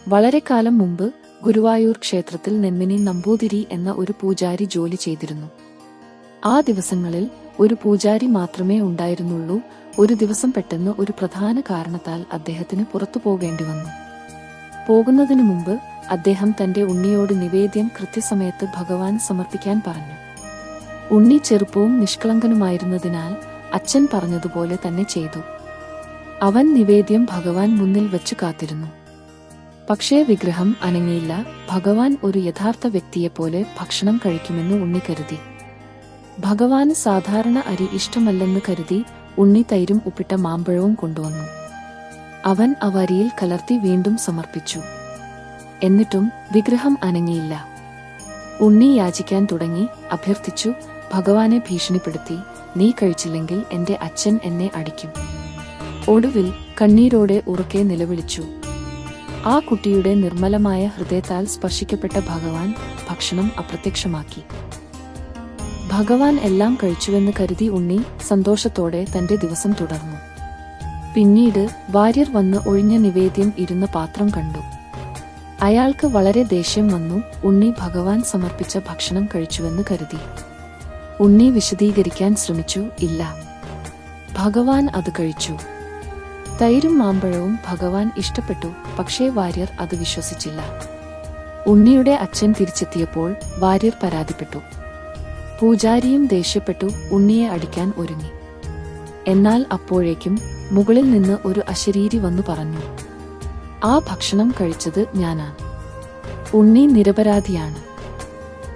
വളരെ കാലം മുമ്പ് ഗുരുവായൂർ ക്ഷേത്രത്തിൽ നെന്മിനി നമ്പൂതിരി എന്ന ഒരു പൂജാരി ജോലി ചെയ്തിരുന്നു. ആ ദിവസങ്ങളിൽ ഒരു പൂജാരി മാത്രമേ ഉണ്ടായിരുന്നുള്ളൂ. ഒരു ദിവസം പെട്ടെന്ന് ഒരു പ്രധാന കാരണത്താൽ അദ്ദേഹത്തിന് പുറത്തു പോകേണ്ടി വന്നു. പോകുന്നതിനു മുമ്പ് അദ്ദേഹം തന്റെ ഉണ്ണിയോട് നിവേദ്യം കൃത്യസമയത്ത് ഭഗവാൻ സമർപ്പിക്കാൻ പറഞ്ഞു. ഉണ്ണി ചെറുപ്പവും നിഷ്കളങ്കനുമായിരുന്നതിനാൽ അച്ഛൻ പറഞ്ഞതുപോലെ തന്നെ ചെയ്തു. അവൻ നിവേദ്യം ഭഗവാൻ മുന്നിൽ വെച്ചു കാത്തിരുന്നു. പക്ഷേ വിഗ്രഹം അനങ്ങിയില്ല. ഭഗവാൻ ഒരു യഥാർത്ഥ വ്യക്തിയെപ്പോലെ ഭക്ഷണം കഴിക്കുമെന്ന് ഉണ്ണി കരുതി. ഭഗവാന് സാധാരണ അരി ഇഷ്ടമല്ലെന്ന് കരുതി ഉണ്ണി തൈരും ഉപ്പിട്ട മാമ്പഴവും കൊണ്ടുവന്നു. അവൻ അവ അരിയിൽ കലർത്തി വീണ്ടും സമർപ്പിച്ചു. എന്നിട്ടും വിഗ്രഹം അനങ്ങിയില്ല. ഉണ്ണി യാചിക്കാൻ തുടങ്ങി, അഭ്യർത്ഥിച്ചു, ഭഗവാനെ ഭീഷണിപ്പെടുത്തി, നീ കഴിച്ചില്ലെങ്കിൽ എന്റെ അച്ഛൻ എന്നെ അടിക്കും. ഒടുവിൽ കണ്ണീരോടെ ഉറക്കെ നിലവിളിച്ചു. ആ കുട്ടിയുടെ നിർമ്മലമായ ഹൃദയത്താൽ സ്പർശിക്കപ്പെട്ട ഭഗവാൻ ഭക്ഷണം അപ്രത്യക്ഷമാക്കി. ഭഗവാൻ എല്ലാം കഴിച്ചുവെന്ന് കരുതി ഉണ്ണി സന്തോഷത്തോടെ തന്റെ ദിവസം തുടർന്നു. പിന്നീട് വാര്യർ വന്ന് ഒഴിഞ്ഞ നിവേദ്യം ഇരുന്ന പാത്രം കണ്ടു. അയാൾക്ക് വളരെ ദേഷ്യം വന്നു. ഉണ്ണി ഭഗവാൻ സമർപ്പിച്ച ഭക്ഷണം കഴിച്ചുവെന്ന് കരുതി. ഉണ്ണി വിശദീകരിക്കാൻ ശ്രമിച്ചു, ഇല്ല, ഭഗവാൻ അത് കഴിച്ചു. തൈരും മാമ്പഴവും ഭഗവാൻ ഇഷ്ടപ്പെട്ടു. പക്ഷേ വാര്യർ അത് വിശ്വസിച്ചില്ല. ഉണ്ണിയുടെ അച്ഛൻ തിരിച്ചെത്തിയപ്പോൾ വാര്യർ പരാതിപ്പെട്ടു. പൂജാരിയും ദേഷ്യപ്പെട്ടു ഉണ്ണിയെ അടിക്കാൻ ഒരുങ്ങി. എന്നാൽ അപ്പോഴേക്കും മുകളിൽ നിന്ന് ഒരു അശരീരി വന്നു പറഞ്ഞു, ആ ഭക്ഷണം കഴിച്ചത് ഞാനാണ്. ഉണ്ണി നിരപരാധിയാണ്.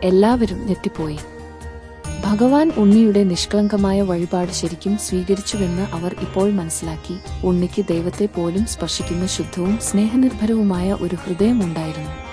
എല്ലാവരും ഞെട്ടിപ്പോയി. ഭഗവാൻ ഉണ്ണിയുടെ നിഷ്കളങ്കമായ വഴിപാട് ശരിക്കും സ്വീകരിച്ചുവെന്ന് അവർ ഇപ്പോൾ മനസ്സിലാക്കി. ഉണ്ണിക്ക് ദൈവത്തെ പോലും സ്പർശിക്കുന്ന ശുദ്ധവും സ്നേഹനിർഭരവുമായ ഒരു ഹൃദയമുണ്ടായിരുന്നു.